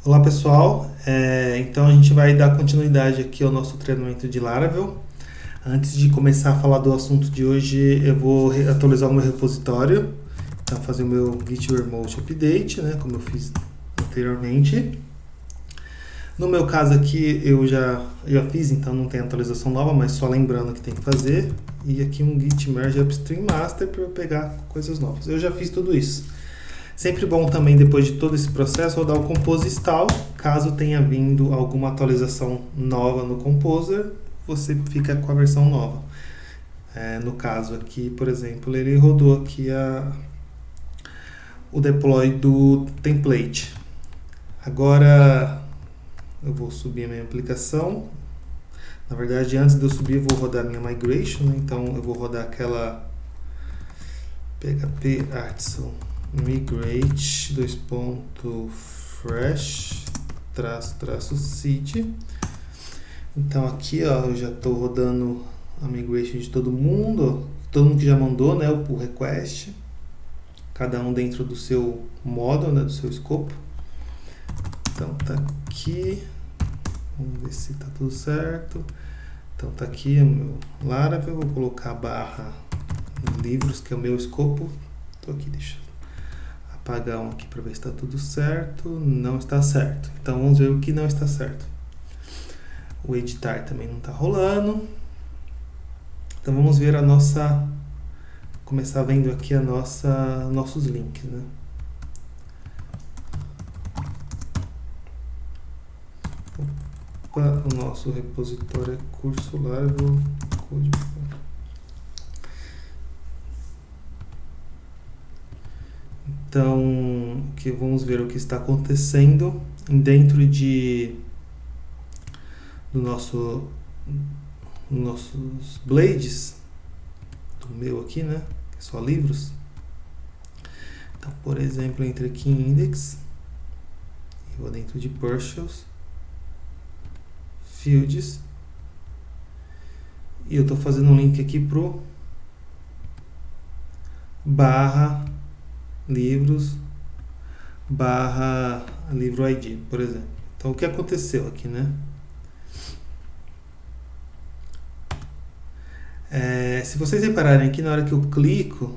Olá pessoal, então a gente vai dar continuidade aqui ao nosso treinamento de Laravel. Antes de começar a falar do assunto de hoje, eu vou atualizar o meu repositório, então fazer o meu Git Remote Update, né, como eu fiz anteriormente. No meu caso aqui eu já fiz, então não tem atualização nova, mas só lembrando que tem que fazer. E aqui um Git Merge Upstream Master para eu pegar coisas novas. Eu já fiz tudo isso. Sempre bom também, depois de todo esse processo, rodar o Compose Install. Caso tenha vindo alguma atualização nova no Composer, você fica com a versão nova. No caso aqui, por exemplo, ele rodou aqui o deploy do template. Agora eu vou subir a minha aplicação. Na verdade, antes de eu subir, eu vou rodar a minha migration, né? Então eu vou rodar aquela PHP Artisan migrate fresh -seed. Então aqui eu já estou rodando a migration de todo mundo que já mandou, né, o request, cada um dentro do seu modo, né, do seu escopo. Então tá aqui, vamos ver se tá tudo certo. Então tá aqui o meu Laravel, vou colocar barra livros, que é o meu escopo. Tô aqui, deixa eu apagar um aqui para ver se está tudo certo. Não está certo. Então vamos ver o que não está certo. O editar também não está rolando. Então vamos ver começar vendo aqui nossos links, né? Opa, o nosso repositório é curso Laravel Code. Então, vamos ver o que está acontecendo dentro nossos blades, do meu aqui, né? Que é só livros. Então, por exemplo, eu entro aqui em index, e vou dentro de partials, fields, e eu estou fazendo um link aqui pro barra livros barra livro ID, por exemplo. Então o que aconteceu aqui, né? Se vocês repararem aqui, na hora que eu clico,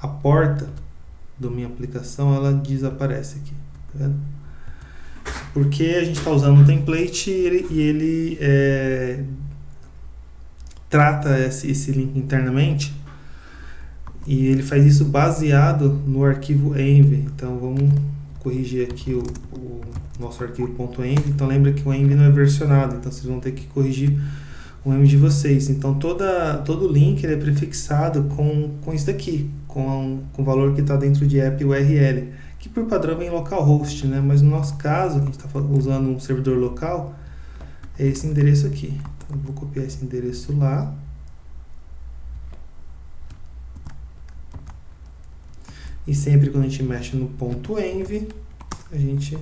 a porta da minha aplicação ela desaparece aqui, tá vendo? Porque a gente está usando um template e ele trata esse link internamente. E ele faz isso baseado no arquivo env. Então vamos corrigir aqui o nosso arquivo .env. Então lembra que o env não é versionado, então vocês vão ter que corrigir o env de vocês. Então todo link ele é prefixado com isso daqui, com o valor que está dentro de app URL, que por padrão vem localhost, né? Mas no nosso caso, a gente está usando um servidor local, é esse endereço aqui. Eu vou copiar esse endereço lá. E sempre quando a gente mexe no .env, a gente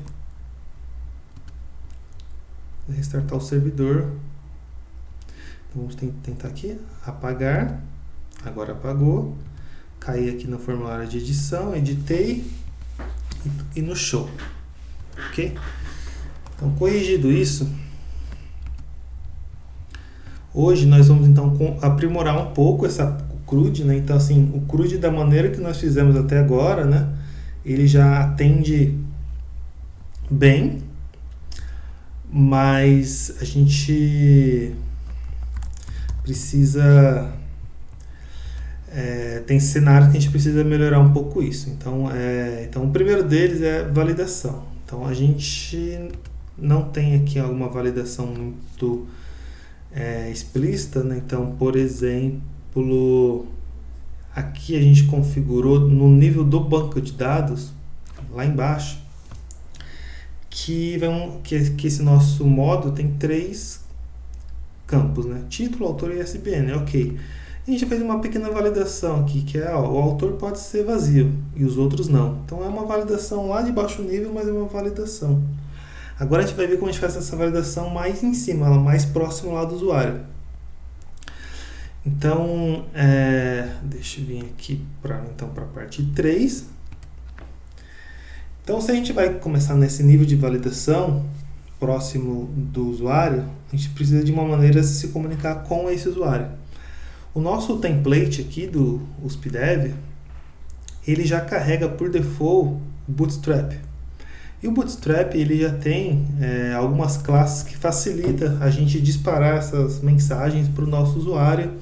vai restartar o servidor. Então vamos tentar aqui, apagar. Agora apagou. Caí aqui no formulário de edição, editei e no show. Ok? Então, corrigido isso, hoje nós vamos então aprimorar um pouco o CRUD, né? Então, assim, o CRUD da maneira que nós fizemos até agora, né? Ele já atende bem, mas a gente precisa... tem cenários que a gente precisa melhorar um pouco isso. Então, o primeiro deles é validação. Então, a gente não tem aqui alguma validação muito explícita, né? Então, por exemplo, aqui a gente configurou no nível do banco de dados, lá embaixo, que esse nosso modo tem 3 campos, né? Título, autor e ISBN, ok. A gente fez uma pequena validação aqui, que é o autor pode ser vazio e os outros não. Então é uma validação lá de baixo nível, mas é uma validação. Agora a gente vai ver como a gente faz essa validação mais em cima, mais próximo lá do usuário. Então, deixa eu vir aqui para a parte 3. Então, se a gente vai começar nesse nível de validação próximo do usuário, a gente precisa de uma maneira de se comunicar com esse usuário. O nosso template aqui do USP-Dev, ele já carrega por default o Bootstrap. E o Bootstrap ele já tem algumas classes que facilita a gente disparar essas mensagens para o nosso usuário.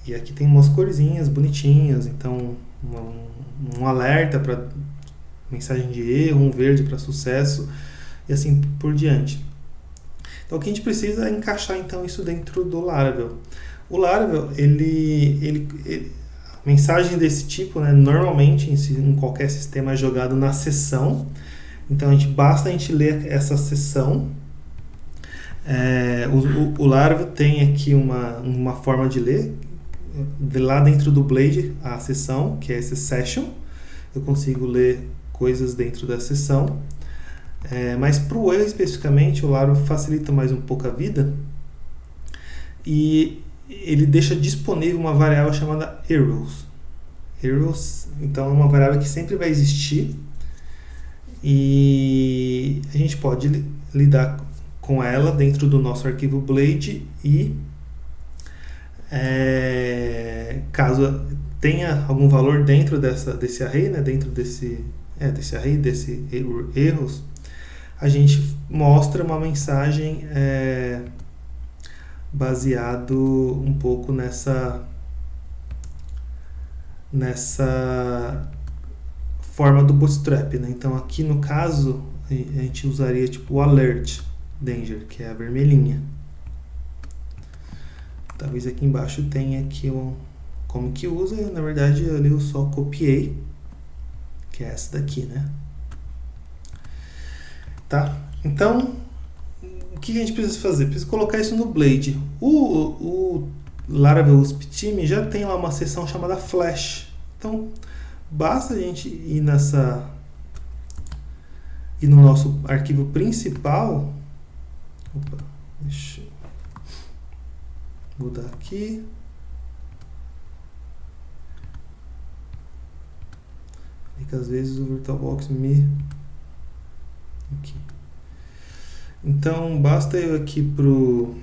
E aqui tem umas corzinhas bonitinhas, então um alerta para mensagem de erro, um verde para sucesso e assim por diante. Então o que a gente precisa é encaixar então isso dentro do Laravel. O Laravel, mensagem desse tipo, né, normalmente em qualquer sistema é jogado na sessão. Então basta a gente ler essa sessão. O Laravel tem aqui uma forma de ler. Lá dentro do Blade, a sessão, que é esse session, eu consigo ler coisas dentro da sessão. Mas para o erro especificamente, o Laravel facilita mais um pouco a vida e ele deixa disponível uma variável chamada errors. Errors, então, é uma variável que sempre vai existir e a gente pode lidar com ela dentro do nosso arquivo Blade e caso tenha algum valor dentro desse array, né, dentro desse array, desse erros, a gente mostra uma mensagem baseado um pouco nessa forma do Bootstrap, né? Então aqui no caso a gente usaria tipo o alert danger, que é a vermelhinha. Talvez aqui embaixo tenha aqui como que usa. Na verdade ali eu só copiei, que é essa daqui, né? Tá? Então o que a gente precisa fazer? Precisa colocar isso no Blade. O Laravel USP Team já tem lá uma seção chamada Flash. Então basta a gente ir no nosso arquivo principal. Opa, deixa eu mudar aqui. É que às vezes o VirtualBox aqui. Então basta eu aqui pro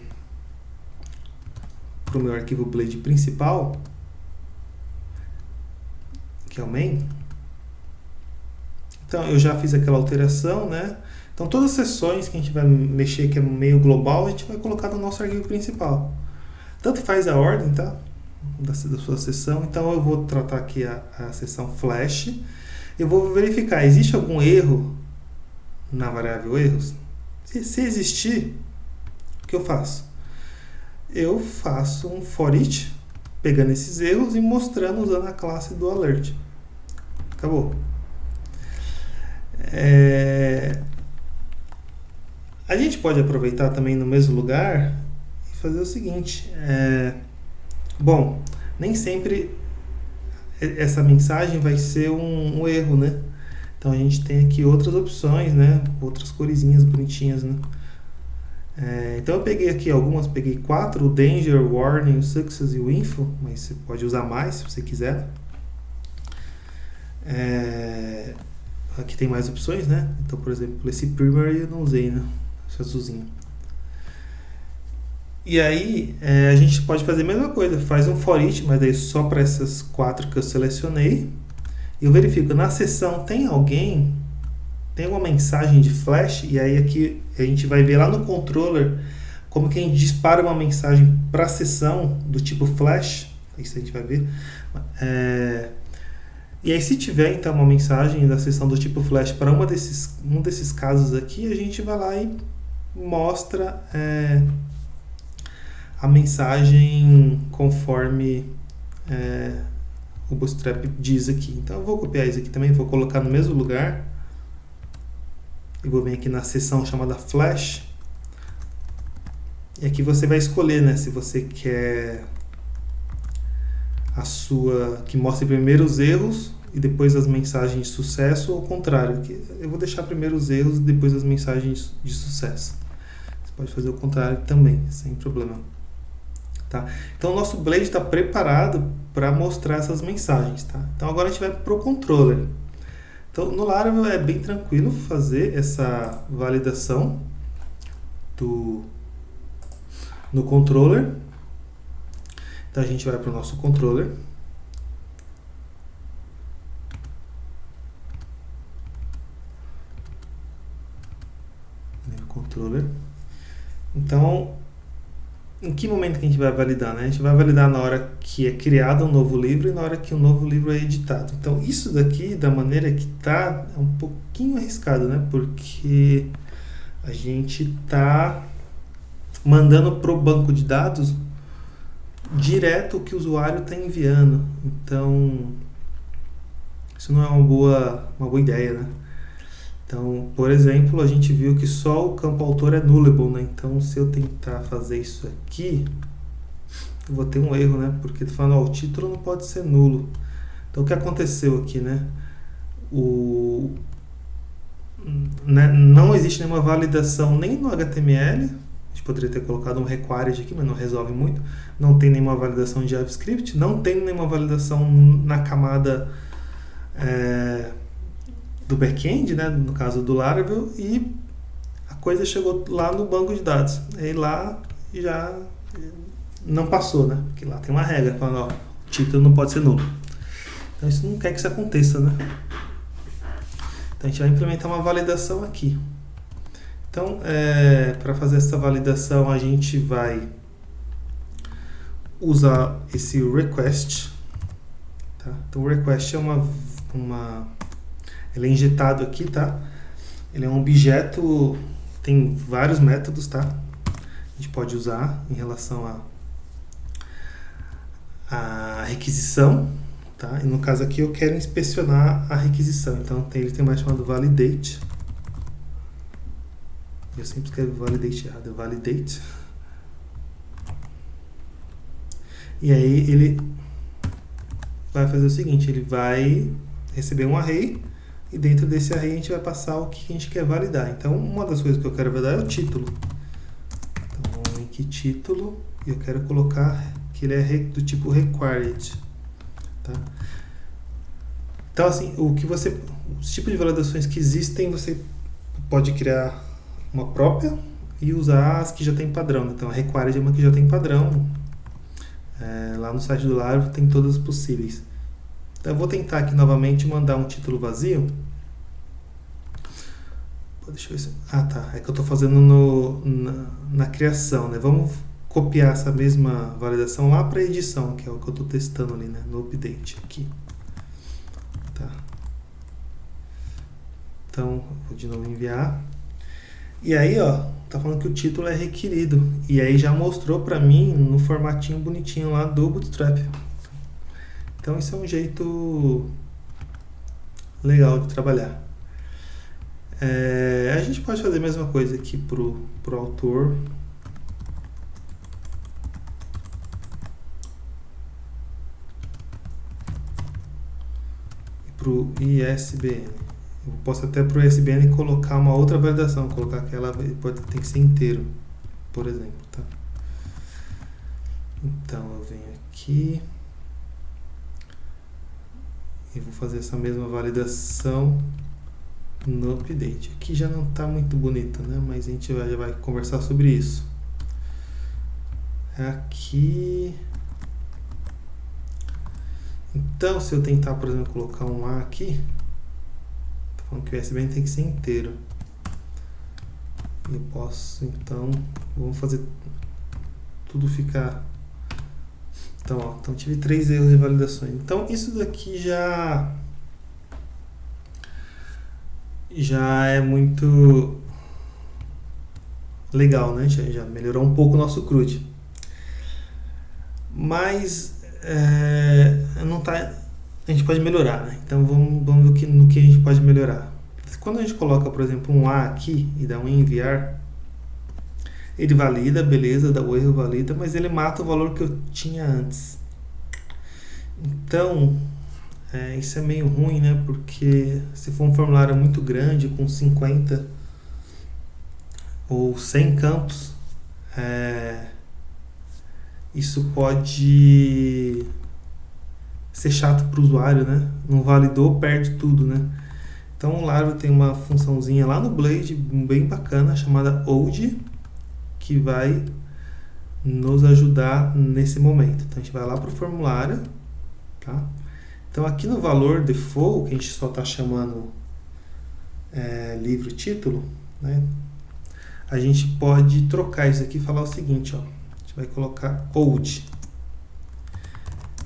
meu arquivo Blade principal, que é o main. Então eu já fiz aquela alteração, né? Então todas as sessões que a gente vai mexer, que é meio global, a gente vai colocar no nosso arquivo principal. Tanto faz a ordem, tá? Da sua sessão. Então eu vou tratar aqui a sessão flash. Eu vou verificar, existe algum erro na variável erros? Se existir, o que eu faço? Eu faço um for each, pegando esses erros e mostrando usando a classe do alert. Acabou. A gente pode aproveitar também no mesmo lugar e fazer o seguinte. Bom, nem sempre essa mensagem vai ser um erro, né? Então a gente tem aqui outras opções, né? Outras coresinhas bonitinhas, né? Então eu peguei aqui algumas, peguei 4, o Danger, o Warning, o Success e o Info, mas você pode usar mais se você quiser. Aqui tem mais opções, né? Então, por exemplo, esse Primary eu não usei, né? Esse azulzinho. E aí a gente pode fazer a mesma coisa, faz um for each, mas daí só para essas 4 que eu selecionei. E eu verifico, na sessão tem uma mensagem de flash, e aí aqui a gente vai ver lá no controller como que a gente dispara uma mensagem para a sessão do tipo flash, isso a gente vai ver. E aí se tiver então uma mensagem da sessão do tipo flash para um desses casos aqui, a gente vai lá e mostra a mensagem conforme o Bootstrap diz aqui. Então eu vou copiar isso aqui também, vou colocar no mesmo lugar. E vou vir aqui na seção chamada Flash. E aqui você vai escolher, né, se você quer que mostre primeiro os erros e depois as mensagens de sucesso, ou ao contrário. Aqui eu vou deixar primeiro os erros e depois as mensagens de sucesso. Você pode fazer o contrário também, sem problema. Tá? Então o nosso Blade está preparado para mostrar essas mensagens. Tá? Então agora a gente vai para o controller. Então, no Laravel é bem tranquilo fazer essa validação no controller. Então, a gente vai para o nosso controller. Controller. Então, em que momento que a gente vai validar, né? A gente vai validar na hora que é criado um novo livro e na hora que o novo livro é editado. Então, isso daqui, da maneira que tá, é um pouquinho arriscado, né? Porque a gente tá mandando pro banco de dados direto o que o usuário está enviando. Então, isso não é uma boa ideia, né? Então, por exemplo, a gente viu que só o campo autor é nullable, né? Então, se eu tentar fazer isso aqui, eu vou ter um erro, né? Porque ele tá falando, o título não pode ser nulo. Então, o que aconteceu aqui, né? Não existe nenhuma validação nem no HTML. A gente poderia ter colocado um required aqui, mas não resolve muito. Não tem nenhuma validação de JavaScript. Não tem nenhuma validação na camada do back-end, né, no caso do Laravel, e a coisa chegou lá no banco de dados. Aí lá já não passou, né? Porque lá tem uma regra falando, o título não pode ser nulo. Então isso não quer que isso aconteça, né? Então a gente vai implementar uma validação aqui. Então, para fazer essa validação, a gente vai usar esse request. Tá? Então o request é ele é injetado aqui, tá? Ele é um objeto, tem vários métodos, tá? A gente pode usar em relação a requisição, tá? E no caso aqui eu quero inspecionar a requisição, então ele tem mais chamado validate. Eu sempre escrevo validate errado, é validate. E aí ele vai fazer o seguinte, ele vai receber um array e dentro desse array a gente vai passar o que a gente quer validar. Então, uma das coisas que eu quero validar é o título. Então, vamos em que título, e eu quero colocar que ele é do tipo required. Tá? Então, assim, os tipos de validações que existem, você pode criar uma própria e usar as que já tem padrão. Então, a required é uma que já tem padrão. Lá no site do Laravel tem todas as possíveis. Então, eu vou tentar aqui novamente mandar um título vazio. Deixa eu ver se... tá. É que eu estou fazendo na criação, né? Vamos copiar essa mesma validação lá para edição, que é o que eu estou testando ali, né? No update aqui. Tá. Então, vou de novo enviar. E aí, ó, tá falando que o título é requerido. E aí já mostrou para mim no formatinho bonitinho lá do Bootstrap. Então isso é um jeito legal de trabalhar. A gente pode fazer a mesma coisa aqui pro autor. E pro ISBN. Eu posso até pro ISBN colocar uma outra validação, colocar aquela, tem que ser inteiro, por exemplo, tá? Então eu venho aqui e vou fazer essa mesma validação no update. Aqui já não está muito bonito, né? Mas a gente já vai conversar sobre isso. Aqui. Então, se eu tentar, por exemplo, colocar um A aqui, tô falando que o ISBN tem que ser inteiro. Eu posso, então, vamos fazer tudo ficar. Então tive 3 erros de validações. Então isso daqui já é muito legal, né? Já melhorou um pouco o nosso CRUD. Mas não tá, a gente pode melhorar, né? Então vamos ver no que a gente pode melhorar. Quando a gente coloca, por exemplo, um A aqui e dá um enviar, ele valida, beleza, dá o erro, valida, mas ele mata o valor que eu tinha antes. Então, isso é meio ruim, né? Porque se for um formulário muito grande, com 50 ou 100 campos, isso pode ser chato para o usuário, né? Não validou, perde tudo, né? Então o Laravel tem uma funçãozinha lá no Blade bem bacana chamada old, que vai nos ajudar nesse momento. Então a gente vai lá para o formulário, tá? Então aqui no valor default, que a gente só está chamando livro título, né? A gente pode trocar isso aqui e falar o seguinte, ó, a gente vai colocar old.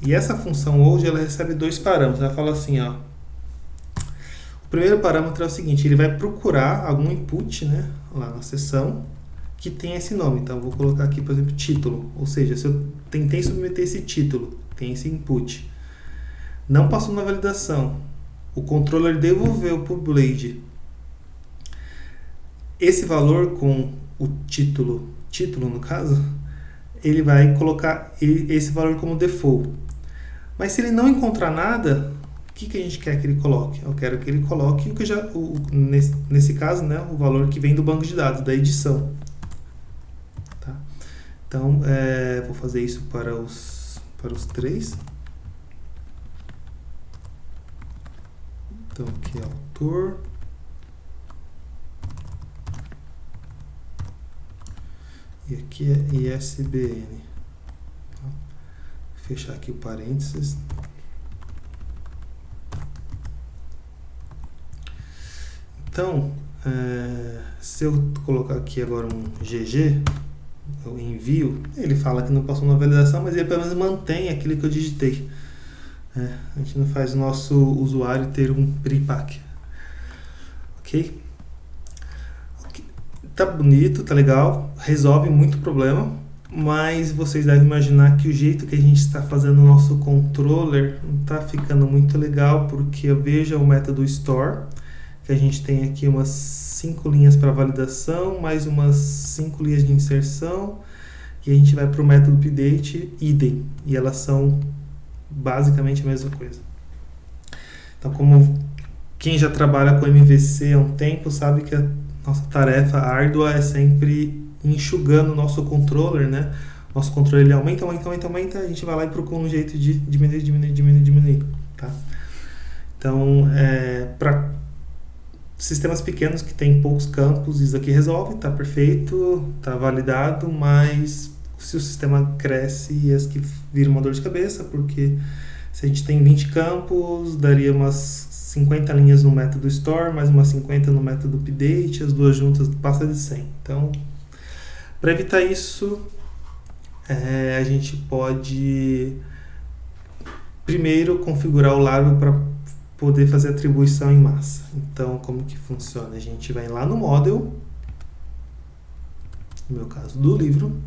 E essa função old, ela recebe dois parâmetros. Ela fala assim, ó, o primeiro parâmetro é o seguinte, ele vai procurar algum input, né, lá na seção que tem esse nome. Então eu vou colocar aqui, por exemplo, título, ou seja, se eu tentei submeter esse título, tem esse input, não passou na validação, o controller devolveu para o Blade esse valor com o título no caso, ele vai colocar esse valor como default. Mas se ele não encontrar nada, o que a gente quer que ele coloque? Eu quero que ele coloque nesse caso, né, o valor que vem do banco de dados, da edição. Tá? Então, vou fazer isso para os três. Então, aqui é autor. E aqui é ISBN. Tá? Vou fechar aqui o parênteses. Então, se eu colocar aqui agora um GG, eu envio, ele fala que não passou na validação, mas ele pelo menos mantém aquilo que eu digitei. A gente não faz o nosso usuário ter um pre-pack. Ok? Tá bonito, tá legal, resolve muito problema, mas vocês devem imaginar que o jeito que a gente está fazendo o nosso controller não está ficando muito legal, porque eu vejo o método store, que a gente tem aqui umas 5 linhas para validação, mais umas 5 linhas de inserção, e a gente vai para o método update idem, e elas são basicamente a mesma coisa. Então, como quem já trabalha com MVC há um tempo sabe que a nossa tarefa árdua é sempre enxugando o nosso controller, né? Nosso controller ele aumenta, a gente vai lá e procura um jeito de diminuir, tá? Então, para sistemas pequenos que tem poucos campos, isso aqui resolve, tá perfeito, tá validado, mas se o sistema cresce, isso aqui vira uma dor de cabeça, porque se a gente tem 20 campos, daria umas 50 linhas no método store, mais umas 50 no método update, as duas juntas passa de 100. Então, para evitar isso, a gente pode primeiro configurar o Laravel para poder fazer atribuição em massa. Então, como que funciona? A gente vai lá no model, no meu caso do livro,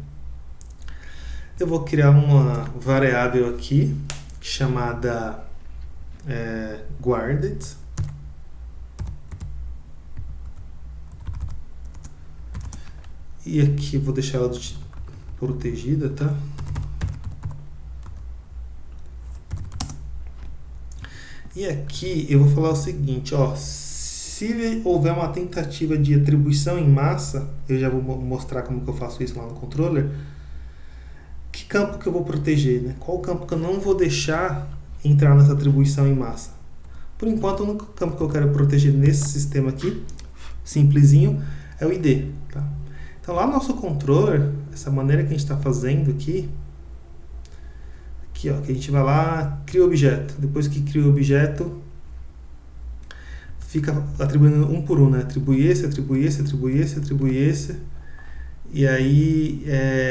eu vou criar uma variável aqui chamada guarded, e aqui vou deixar ela protegida, tá? E aqui eu vou falar o seguinte, ó, se houver uma tentativa de atribuição em massa, eu já vou mostrar como que eu faço isso lá no controller, que campo que eu vou proteger, né? Qual campo que eu não vou deixar entrar nessa atribuição em massa? Por enquanto, o único campo que eu quero proteger nesse sistema aqui, simplesinho, é o ID, tá? Então lá no nosso controller, essa maneira que a gente está fazendo aqui, ó, que a gente vai lá, cria o objeto. Depois que cria o objeto, fica atribuindo um por um, né? Atribui esse, atribui esse, atribui esse, atribui esse. E aí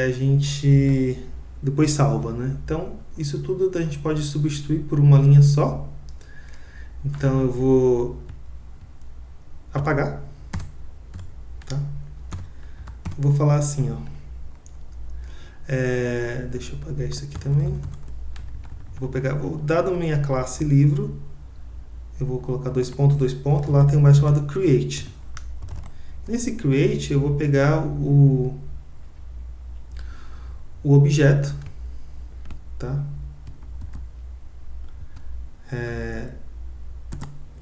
a gente depois salva, né? Então, isso tudo a gente pode substituir por uma linha só. Então, eu vou apagar, tá? Vou falar assim, ó. Deixa eu apagar isso aqui também. Vou dar da minha classe livro, eu vou colocar dois pontos, lá tem um mais chamado create. Nesse create eu vou pegar o objeto, tá?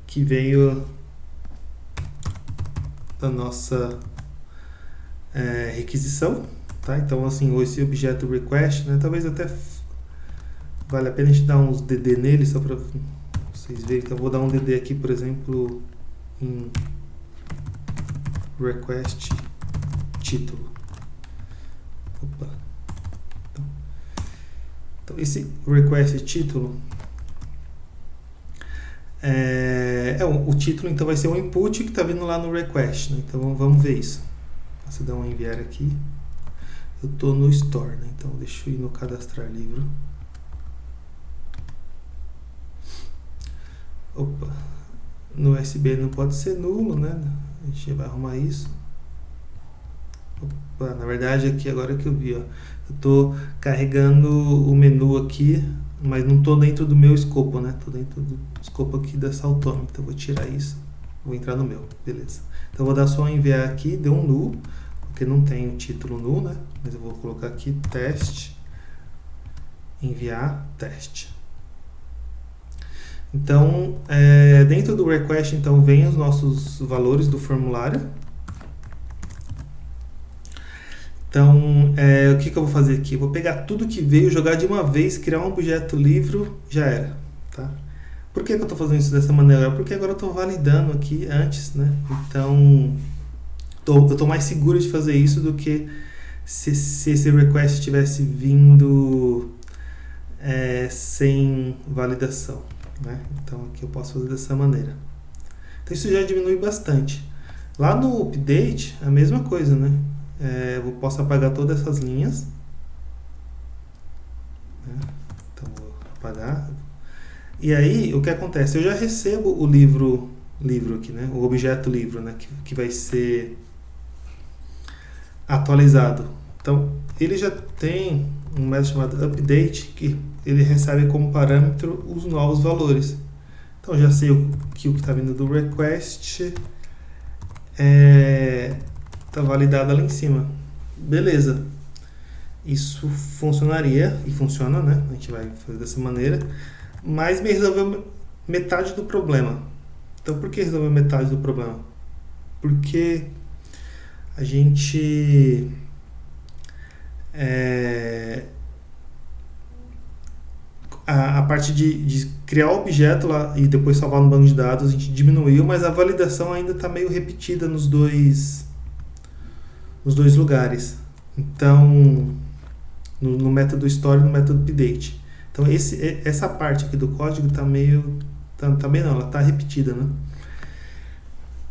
Que veio da nossa requisição, tá? Então assim, esse objeto request, né? Talvez até vale a pena a gente dar uns DD nele, só para vocês verem. Então, eu vou dar um DD aqui, por exemplo, em request título. Opa. Então esse request título o título, então vai ser o input que está vindo lá no request, né? Então vamos ver isso. Você dá um enviar aqui. Eu estou no store, né? Então deixa eu ir no cadastrar livro. Opa, no USB não pode ser nulo, né? A gente vai arrumar isso. Opa, na verdade aqui agora que eu vi, ó, eu estou carregando o menu aqui, mas não estou dentro do meu escopo, né? Estou dentro do escopo aqui da Saltome, então vou tirar isso, vou entrar no meu, beleza. Então vou dar só um enviar aqui, deu um null, porque não tem o título null, né? Mas eu vou colocar aqui teste, enviar teste. Então, dentro do request, então, vem os nossos valores do formulário. Então, o que eu vou fazer aqui? Eu vou pegar tudo que veio, jogar de uma vez, criar um objeto livro, já era. Tá? Por que eu estou fazendo isso dessa maneira? Porque agora eu estou validando aqui antes, né? Então, eu estou mais seguro de fazer isso do que se esse request tivesse vindo sem validação. Né? Então aqui eu posso fazer dessa maneira. Então isso já diminui bastante. Lá no update, a mesma coisa, né? Eu posso apagar todas essas linhas. Né? Então vou apagar. E aí o que acontece? Eu já recebo o livro aqui, né? O objeto livro, né? Que vai ser atualizado. Então ele já tem um método chamado update que ele recebe como parâmetro os novos valores. Então já sei que o que está vindo do request está validado lá em cima. Beleza. Isso funcionaria e funciona, né? A gente vai fazer dessa maneira, mas me resolveu metade do problema. Então por que resolveu metade do problema? Porque a gente a parte de criar o objeto lá e depois salvar no banco de dados a gente diminuiu, mas a validação ainda está meio repetida nos dois lugares. Então, no método store e no método update. Então, essa parte aqui do código está meio... Também não, ela está repetida, né?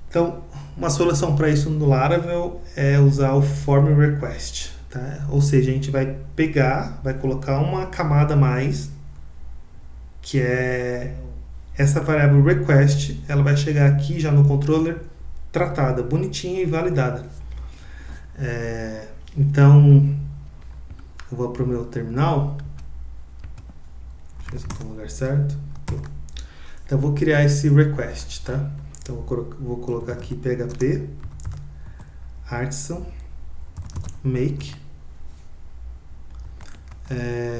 Então, uma solução para isso no Laravel é usar o form request. Tá? Ou seja, a gente vai colocar uma camada a mais, que é essa variável request, ela vai chegar aqui já no controller tratada, bonitinha e validada. Então, eu vou para o meu terminal, deixa eu ver se estou no lugar certo. Então, eu vou criar esse request, tá? Então, vou colocar aqui php artisan make.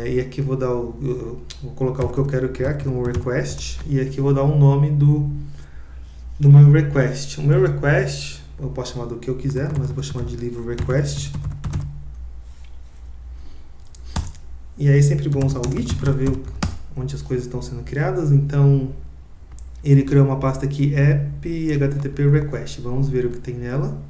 E aqui vou colocar o que eu quero criar, que é um request, e aqui vou dar um nome do meu request. O meu request, eu posso chamar do que eu quiser, mas eu vou chamar de livro request. E aí é sempre bom usar o Git para ver onde as coisas estão sendo criadas. Então, ele criou uma pasta aqui, app http request. Vamos ver o que tem nela.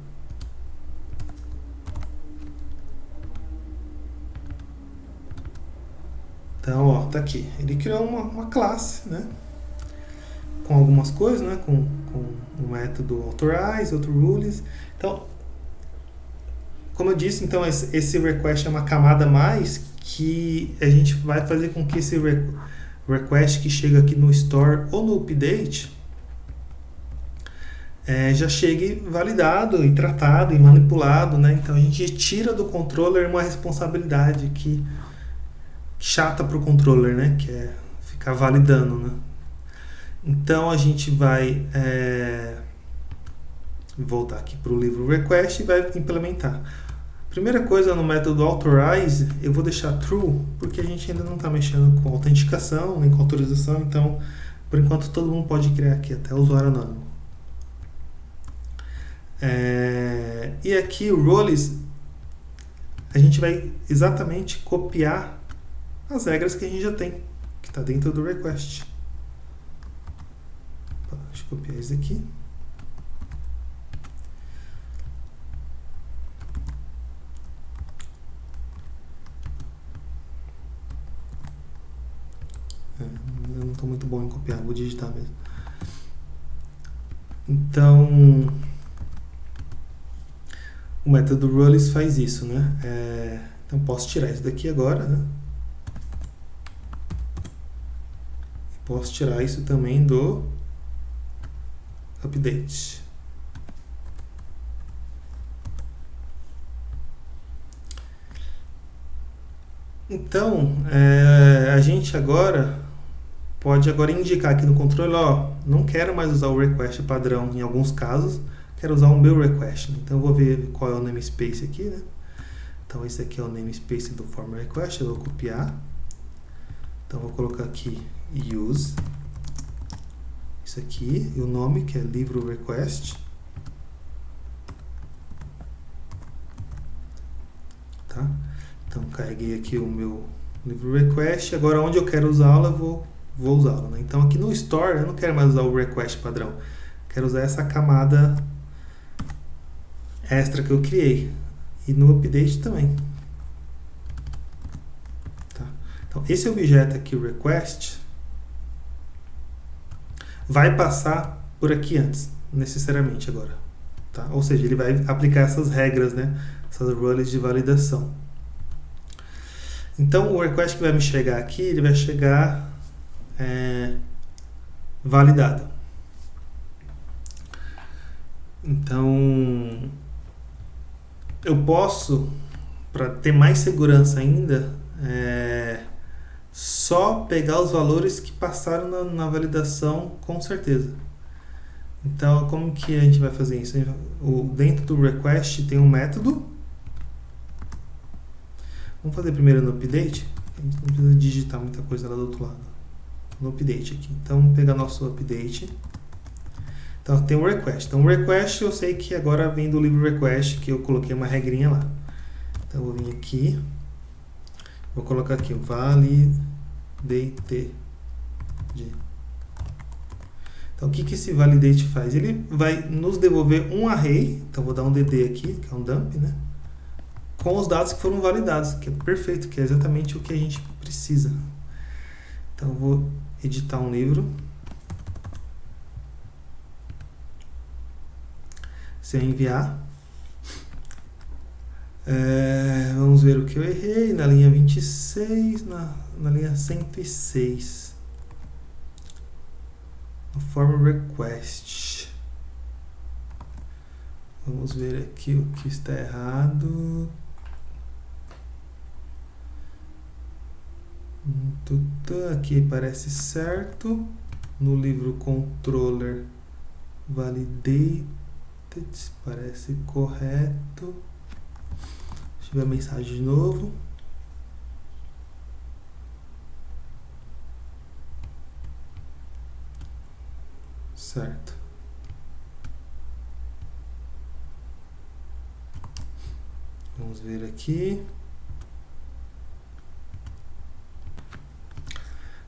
Então, ó, tá aqui. Ele criou uma classe, né? Com algumas coisas, né? Com o método authorize, outro rules. Então, como eu disse, então esse request é uma camada a mais que a gente vai fazer com que esse request que chega aqui no store ou no update já chegue validado e tratado e manipulado, né? Então a gente tira do controller uma responsabilidade que chata para o controller, né? Que é ficar validando, né? Então a gente vai voltar aqui para o livro request e vai implementar. Primeira coisa, no método authorize, eu vou deixar true, porque a gente ainda não está mexendo com autenticação, nem com autorização, então, por enquanto, todo mundo pode criar aqui, até o usuário anônimo. E aqui, o roles, a gente vai exatamente copiar as regras que a gente já tem, que está dentro do request. Deixa eu copiar isso aqui. tô muito bom em copiar, vou digitar mesmo. Então, o método Rules faz isso, né? Então, posso tirar isso daqui agora, né? Posso tirar isso também do update. Então, a gente agora pode indicar aqui no controle, ó, não quero mais usar o request padrão em alguns casos, quero usar o meu request. Então, eu vou ver qual é o namespace aqui, né? Então, esse aqui é o namespace do form request, eu vou copiar. Então, eu vou colocar aqui use, isso aqui, e o nome que é livro request. Tá? Então, carreguei aqui o meu livro request. Agora, onde eu quero usá-lo, eu vou usá-lo. Né? Então, aqui no store, eu não quero mais usar o request padrão. Quero usar essa camada extra que eu criei. E no update também. Tá? Então, esse objeto aqui, o request, vai passar por aqui antes, necessariamente agora. Tá? Ou seja, ele vai aplicar essas regras, né? Essas rules de validação. Então, o request que vai me chegar aqui, ele vai chegar validado. Então, eu posso, para ter mais segurança ainda, só pegar os valores que passaram na validação com certeza. Então, como que a gente vai fazer isso? Dentro do request tem um método. Vamos fazer primeiro no update. A gente não precisa digitar muita coisa lá do outro lado. No update aqui. Então, vamos pegar nosso update. Então, tem um request. Então, o request eu sei que agora vem do livro request, que eu coloquei uma regrinha lá. Então, eu vou vir aqui. Vou colocar aqui o validate. Então, o que esse validate faz? Ele vai nos devolver um array. Então, vou dar um dd aqui, que é um dump, né? Com os dados que foram validados, que é perfeito, que é exatamente o que a gente precisa. Então, eu vou editar um livro. Se eu enviar. Vamos ver o que eu errei. Na linha 26, na linha 106. No form request. Vamos ver aqui o que está errado. Aqui parece certo. No livro controller validated parece correto. Deixa eu ver a mensagem de novo. Certo. Vamos ver aqui.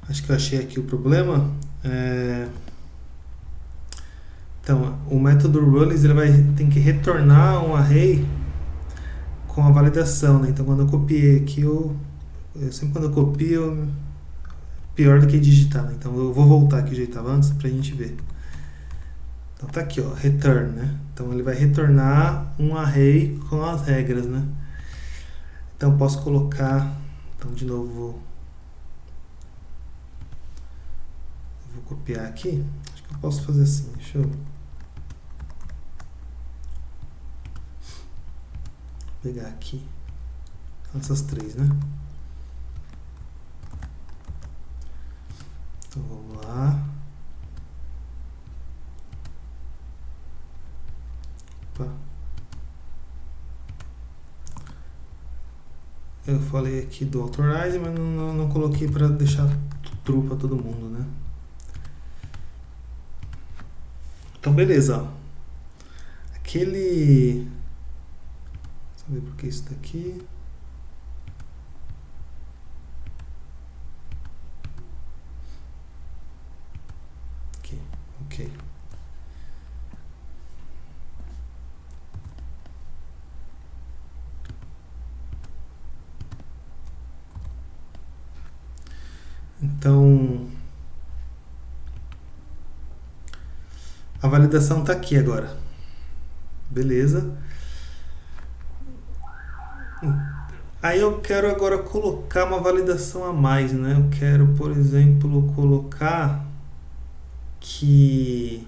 Acho que eu achei aqui o problema. Então, o método rules ele tem que retornar um array com a validação, né? Então, quando eu copiei aqui, eu sempre quando eu copio, pior do que digitar, né? Então, eu vou voltar aqui o jeito estava antes pra gente ver. Então, tá aqui, ó, return, né? Então, ele vai retornar um array com as regras, né? Então, eu posso colocar, então, de novo, vou copiar aqui. Acho que eu posso fazer assim, deixa eu pegar aqui essas três, né? Então vamos lá. Opa. Eu falei aqui do authorize, mas não coloquei para deixar true para todo mundo, né? Então beleza, ó. Aquele... Saber por que isso tá aqui. Aqui, ok. Então, A validação está aqui agora. Beleza. Aí eu quero agora colocar uma validação a mais, né? Eu quero, por exemplo, colocar que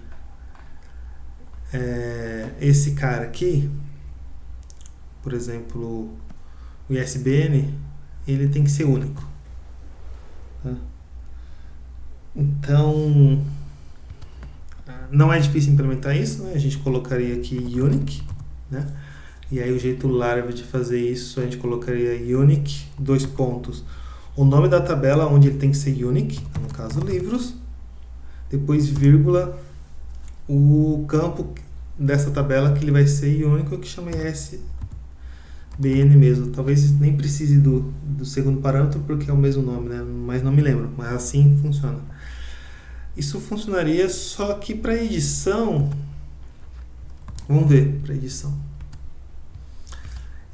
esse cara aqui, por exemplo, o ISBN, ele tem que ser único. Tá? Então, não é difícil implementar isso, né? A gente colocaria aqui unique, né? E aí o jeito Laravel de fazer isso, a gente colocaria unique, dois pontos, o nome da tabela onde ele tem que ser unique, no caso livros, depois vírgula, o campo dessa tabela que ele vai ser único, que chama ISBN mesmo. Talvez nem precise do segundo parâmetro, porque é o mesmo nome, né? Mas não me lembro, mas assim funciona. Isso funcionaria, só que para edição, vamos ver, para edição.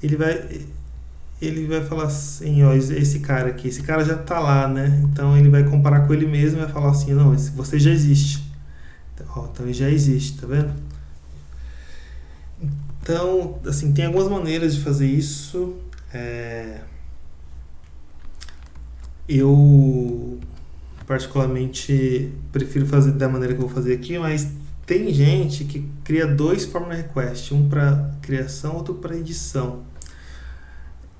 Ele vai falar assim, ó, esse cara aqui, esse cara já está lá, né? Então ele vai comparar com ele mesmo e vai falar assim, não, você já existe. Então ele já existe, tá vendo? Então, assim, tem algumas maneiras de fazer isso. Eu particularmente prefiro fazer da maneira que eu vou fazer aqui, mas tem gente que cria dois form request, um para criação, outro para edição.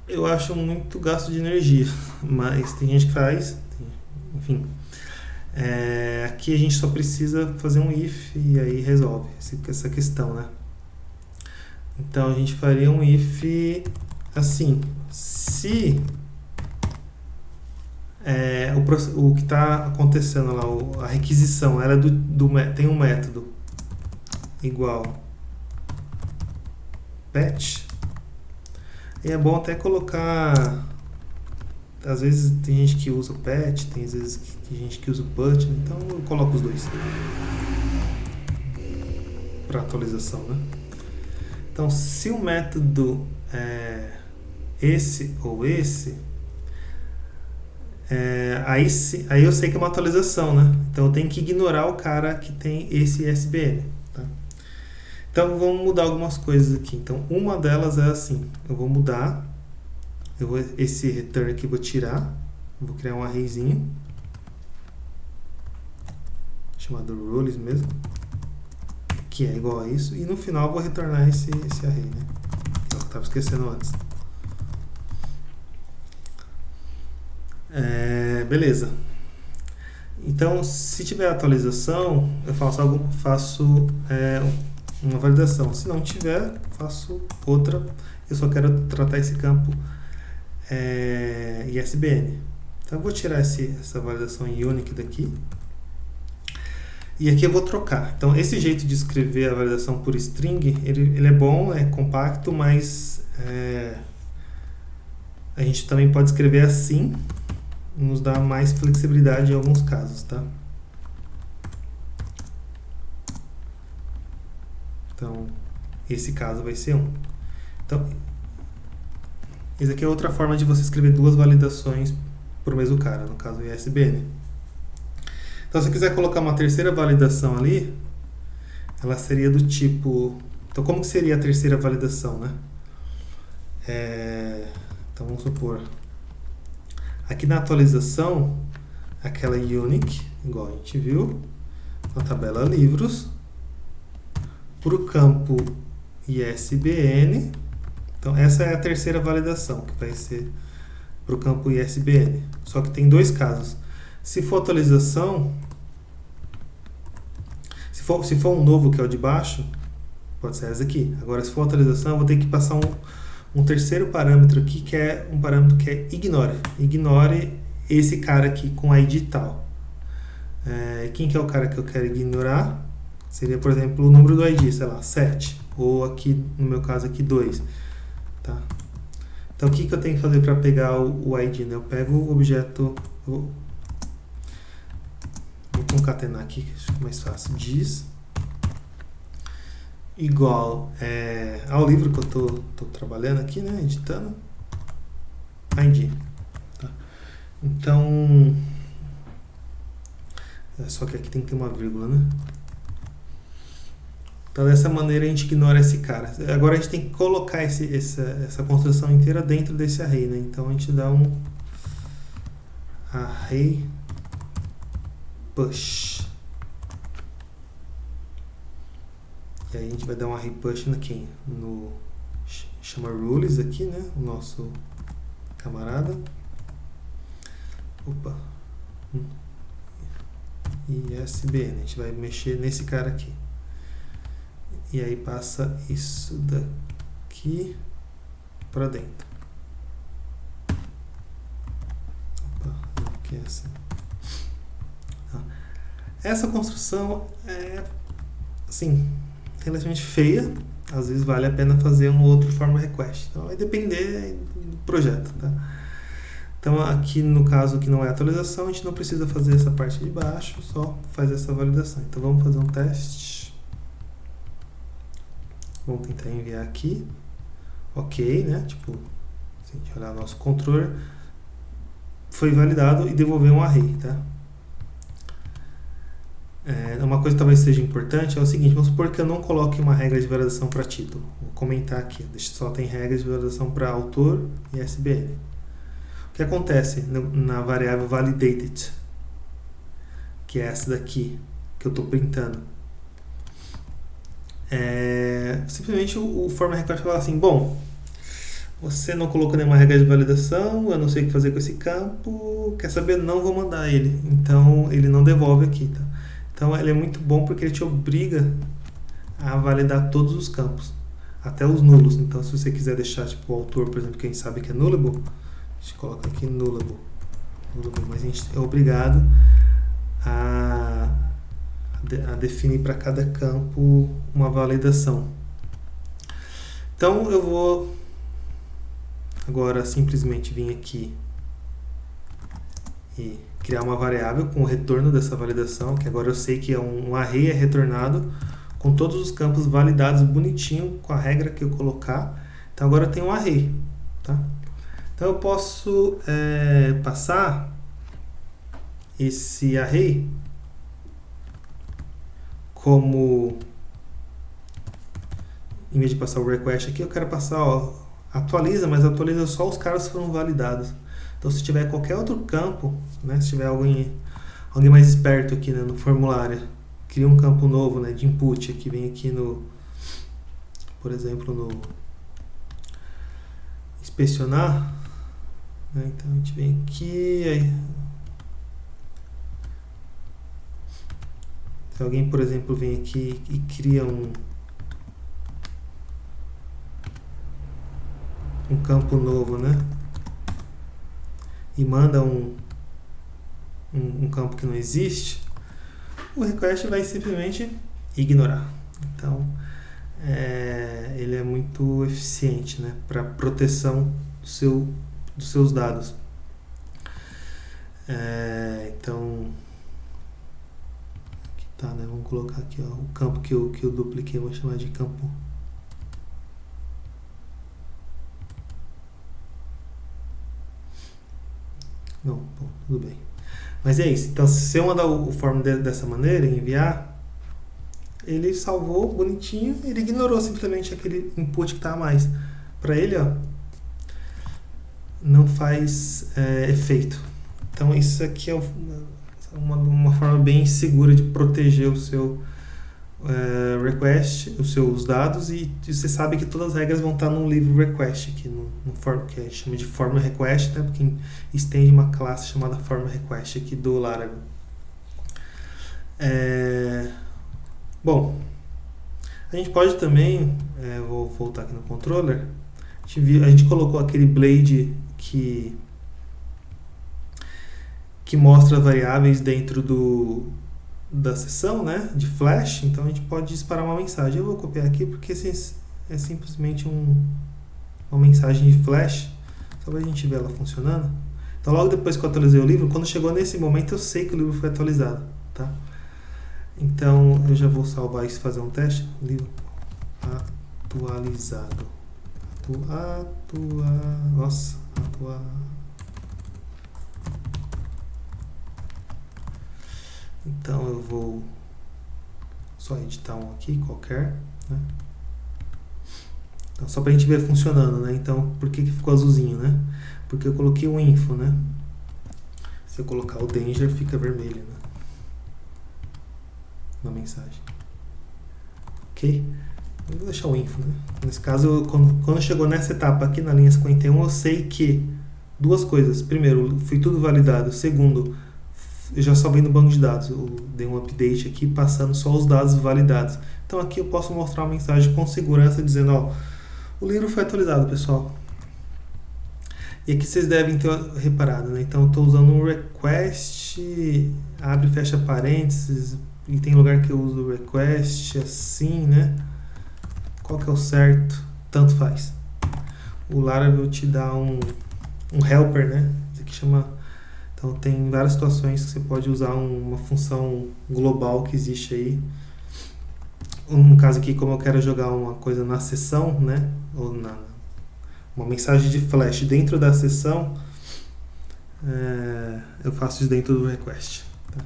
Eu acho muito gasto de energia, mas tem gente que faz, enfim. Aqui a gente só precisa fazer um if e aí resolve essa questão, né? Então a gente faria um if assim, se o que está acontecendo lá, a requisição, ela tem um método igual patch, e é bom até colocar, às vezes tem gente que usa o patch, tem às vezes tem gente que usa o put, então eu coloco os dois para atualização, né? Então, se o método é esse ou esse, aí eu sei que é uma atualização, né? Então eu tenho que ignorar o cara que tem esse ISBN. Tá? Então vamos mudar algumas coisas aqui. Então uma delas é assim, eu vou mudar, esse return aqui eu vou tirar, vou criar um arrayzinho, chamado roles mesmo, que é igual a isso, e no final eu vou retornar esse array, né? Que eu estava esquecendo antes. Beleza. Então, se tiver atualização, eu faço uma validação. Se não tiver, faço outra. Eu só quero tratar esse campo ISBN. Então, eu vou tirar essa validação em unique daqui. E aqui eu vou trocar. Então, esse jeito de escrever a validação por string, ele é bom, é compacto, mas a gente também pode escrever assim, nos dá mais flexibilidade em alguns casos, tá? Então, esse caso vai ser 1. Então, essa aqui é outra forma de você escrever duas validações para o mesmo cara, no caso o ISBN. Então, se você quiser colocar uma terceira validação ali, ela seria do tipo... Então, como que seria a terceira validação, né? Então, vamos supor... Aqui na atualização, aquela unique, igual a gente viu, na tabela livros, para o campo ISBN. Então, essa é a terceira validação, que vai ser para o campo ISBN. Só que tem dois casos. Se for atualização, se for um novo, que é o de baixo, pode ser essa aqui. Agora, se for atualização, eu vou ter que passar um terceiro parâmetro aqui, que é um parâmetro que é ignore. Ignore esse cara aqui com ID tal. Quem que é o cara que eu quero ignorar? Seria, por exemplo, o número do ID, sei lá, 7. Ou aqui, no meu caso aqui, 2. Tá? Então, o que eu tenho que fazer para pegar o ID? Né? Eu pego o objeto... Vou concatenar aqui, que acho mais fácil. Diz igual ao livro que eu tô trabalhando aqui, né, editando, ID. Tá? Então, só que aqui tem que ter uma vírgula, né? Então, dessa maneira, a gente ignora esse cara. Agora, a gente tem que colocar essa construção inteira dentro desse array, né? Então, a gente dá um array push. E aí, a gente vai dar um array push aqui no chama rules aqui, né? O nosso camarada. Opa. ISBN. A gente vai mexer nesse cara aqui. E aí passa isso daqui para dentro. Opa, não quer assim. Essa construção é, assim, relativamente feia. Às vezes vale a pena fazer um outro form request. Então vai depender do projeto, tá? Então aqui no caso que não é atualização, a gente não precisa fazer essa parte de baixo, só faz essa validação. Então vamos fazer um teste. Vamos tentar enviar aqui. Ok, né? Tipo, se a gente olhar nosso controller, foi validado e devolveu um array, tá? Uma coisa que talvez seja importante é o seguinte: vamos supor que eu não coloque uma regra de validação para título. Vou comentar aqui, só tem regras de validação para autor e ISBN. O que acontece na variável validated, que é essa daqui, que eu estou printando? Simplesmente o form request fala assim: bom, você não colocou nenhuma regra de validação, eu não sei o que fazer com esse campo, quer saber? Não vou mandar ele. Então ele não devolve aqui, tá? Então ele é muito bom porque ele te obriga a validar todos os campos, até os nulos. Então se você quiser deixar tipo o autor, por exemplo, quem sabe que é nullable, a gente coloca aqui nullable, mas a gente é obrigado a definir para cada campo uma validação. Então eu vou agora simplesmente vir aqui e criar uma variável com o retorno dessa validação, que agora eu sei que um array é retornado com todos os campos validados bonitinho com a regra que eu colocar. Então agora eu tenho um array, tá? Então eu posso passar esse array como, em vez de passar o request aqui, eu quero passar, atualiza, mas atualiza só os caras que foram validados. Então se tiver qualquer outro campo, né, se tiver alguém mais esperto aqui, né, no formulário, cria um campo novo, né, de input, que vem aqui no, por exemplo, no inspecionar, né, então a gente vem aqui, aí, se alguém, por exemplo, vem aqui e cria um campo novo, né, e manda um campo que não existe, o request vai simplesmente ignorar. Então, ele é muito eficiente, né, para proteção dos seus dados. Então, aqui tá, né, vamos colocar aqui o campo que eu dupliquei, vou chamar de campo. Não, bom, tudo bem. Mas é isso. Então, se eu mandar o form dessa maneira, enviar, ele salvou bonitinho, ele ignorou simplesmente aquele input que está a mais. Para ele, não faz efeito. Então, isso aqui é uma forma bem segura de proteger o seu request, os seus dados, e você sabe que todas as regras vão estar no livro request aqui no form, que a gente chama de form request, né, porque estende uma classe chamada form request aqui do Laravel. Bom, a gente pode também, vou voltar aqui no controller, a gente colocou aquele blade que mostra variáveis dentro da seção, né, de flash. Então a gente pode disparar uma mensagem. Eu vou copiar aqui porque é simplesmente uma mensagem de flash, só para a gente ver ela funcionando. Então logo depois que eu atualizei o livro, quando chegou nesse momento eu sei que o livro foi atualizado, tá? Então eu já vou salvar isso e fazer um teste. Livro atualizado. Então eu vou só editar um aqui, qualquer, né? Então, só pra gente ver funcionando, né? Então, por que ficou azulzinho, né? Porque eu coloquei o info, né? Se eu colocar o danger, fica vermelho, né? Na mensagem. Ok? Eu vou deixar o info, né? Nesse caso, quando chegou nessa etapa aqui na linha 51, eu sei que duas coisas. Primeiro, foi tudo validado. Segundo, eu já salvei no banco de dados. Eu dei um update aqui, passando só os dados validados. Então aqui eu posso mostrar uma mensagem com segurança, dizendo, ó, o livro foi atualizado, pessoal. E aqui vocês devem ter reparado, né? Então eu estou usando um request, abre e fecha parênteses, e tem lugar que eu uso o request assim, né? Qual que é o certo? Tanto faz. O Laravel te dá um helper, né? Isso aqui chama... Então tem várias situações que você pode usar uma função global que existe aí. No caso aqui, como eu quero jogar uma coisa na sessão, né? Ou uma mensagem de flash dentro da sessão, eu faço isso dentro do request. Tá?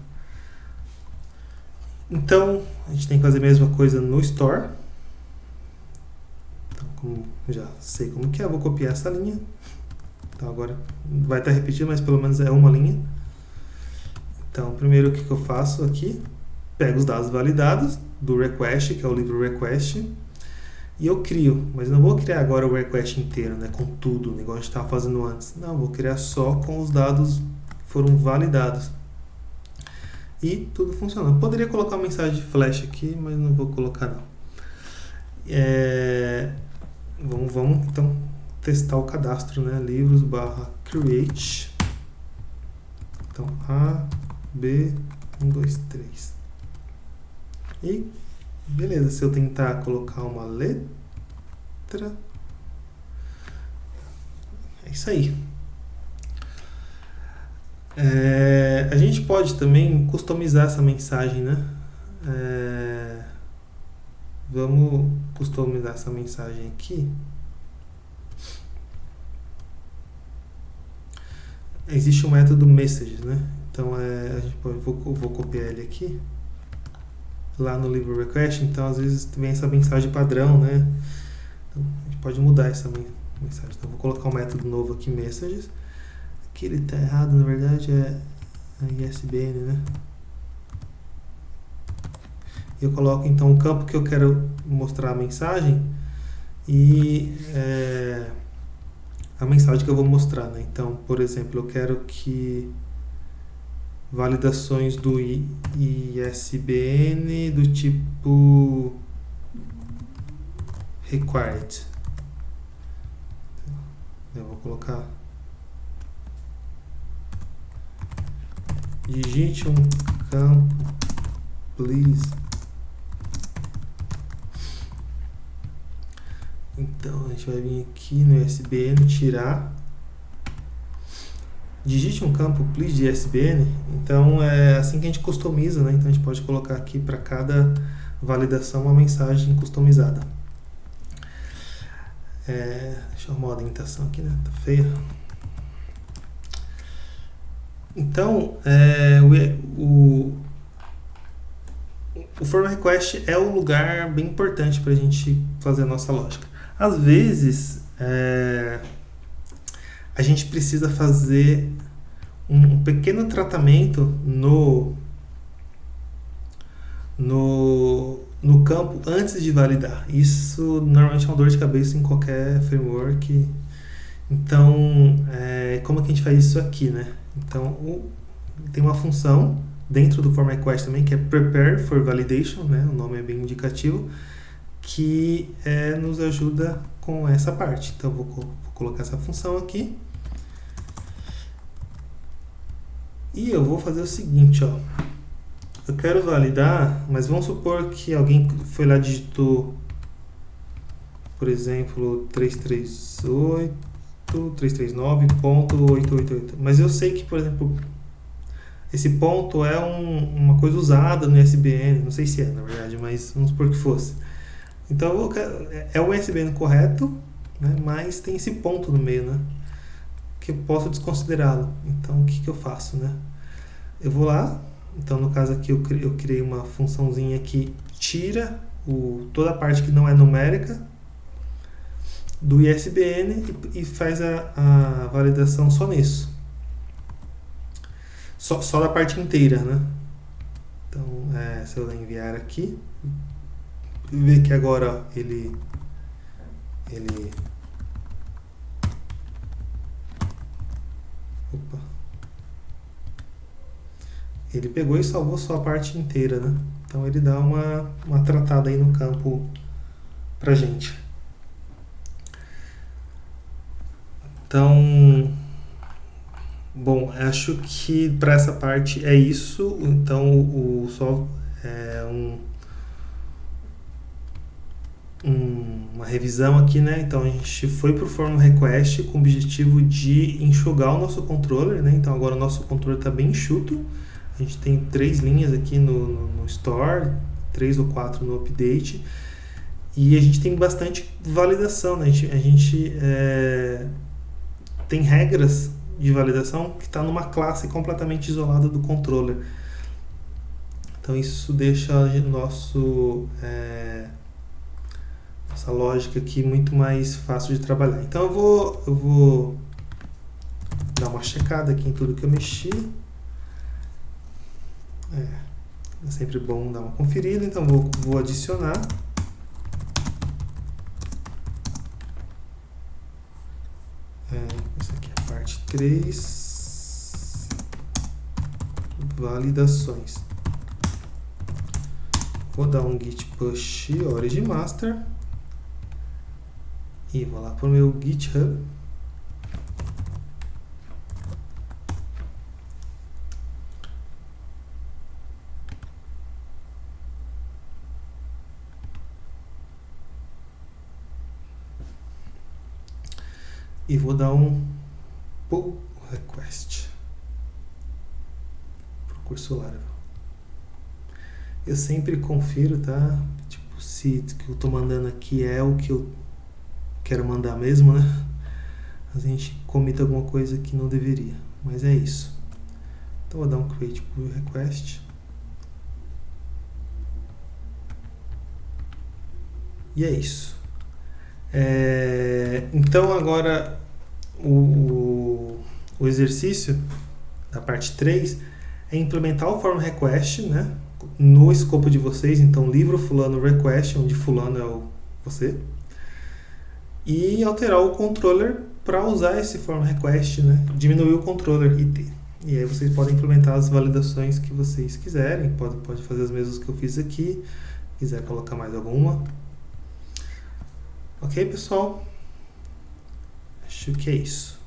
Então, a gente tem que fazer a mesma coisa no store. Então, como já sei como que é, eu vou copiar essa linha. Então, agora vai estar repetido, mas pelo menos é uma linha. Então, primeiro o que eu faço aqui? Pego os dados validados do request, que é o livro request, e eu crio, mas não vou criar agora o request inteiro, né, com tudo, igual a gente estava fazendo antes. Não, vou criar só com os dados que foram validados. E tudo funciona. Eu poderia colocar uma mensagem de flash aqui, mas não vou colocar não. Vamos então testar o cadastro, né? Livros/create. Então A, B, 1, 2, 3. E beleza, se eu tentar colocar uma letra, é isso aí. A gente pode também customizar essa mensagem, né? Vamos customizar essa mensagem aqui. Existe o método messages, né? Então a gente pode, vou copiar ele aqui. Lá no livro request, então às vezes vem essa mensagem padrão, né? Então, a gente pode mudar essa mensagem. Então vou colocar um método novo aqui, messages. Aqui ele está errado, na verdade é ISBN, né? Eu coloco então o campo que eu quero mostrar a mensagem e a mensagem que eu vou mostrar, né? Então, por exemplo, eu quero que validações do ISBN do tipo required. Eu vou colocar digite um campo, please. Então a gente vai vir aqui no ISBN, tirar. Digite um campo please de ISBN, então é assim que a gente customiza, né? Então a gente pode colocar aqui para cada validação uma mensagem customizada. Deixa eu arrumar a indentação aqui, né? Tá feia. Então, o form request é um lugar bem importante para a gente fazer a nossa lógica. Às vezes, a gente precisa fazer um pequeno tratamento no campo antes de validar. Isso normalmente é uma dor de cabeça em qualquer framework. Então, como que a gente faz isso aqui, né? Então, tem uma função dentro do form request também que é prepare for validation, né? O nome é bem indicativo, que nos ajuda com essa parte. Então, vou colocar essa função aqui. E eu vou fazer o seguinte, ó. Eu quero validar, mas vamos supor que alguém foi lá e digitou, por exemplo, 339.888. Mas eu sei que, por exemplo, esse ponto é uma coisa usada no ISBN, não sei se na verdade, mas vamos supor que fosse. Então é o ISBN correto, né, mas tem esse ponto no meio, né, que eu posso desconsiderá-lo. Então o que eu faço, né? Eu vou lá, então no caso aqui eu criei uma funçãozinha aqui tira toda a parte que não é numérica do ISBN e faz a validação só nisso. Só da parte inteira, né? Então, se eu enviar aqui, ver que agora ele pegou e salvou só a parte inteira, né? Então ele dá uma tratada aí no campo pra gente. Então, bom, acho que para essa parte é isso. Então só uma revisão aqui, né? Então a gente foi para o Form Request com o objetivo de enxugar o nosso controller, né? Então agora o nosso controller está bem enxuto. A gente tem 3 linhas aqui no Store, 3 ou 4 no Update. E a gente tem bastante validação, né? A gente tem regras de validação que está numa classe completamente isolada do controller. Então isso deixa nossa lógica aqui muito mais fácil de trabalhar. Então eu vou dar uma checada aqui em tudo que eu mexi. É sempre bom dar uma conferida, então vou adicionar. Essa aqui é a parte 3. Validações. Vou dar um git push origin master. E vou lá para o meu GitHub. E vou dar um pull request para o curso Laravel. Eu sempre confiro, tá? Tipo, se o que eu estou mandando aqui é o que eu quero mandar mesmo, né? A gente comita alguma coisa que não deveria, mas é isso. Então vou dar um create pull request. E é isso. Então agora o exercício da parte 3 é implementar o form request, né, no escopo de vocês. Então livro fulano request, onde fulano é você, e alterar o controller para usar esse form request, né, diminuir o controller IT. E aí vocês podem implementar as validações que vocês quiserem, pode fazer as mesmas que eu fiz aqui, quiser colocar mais alguma. Ok, pessoal? Acho que é isso.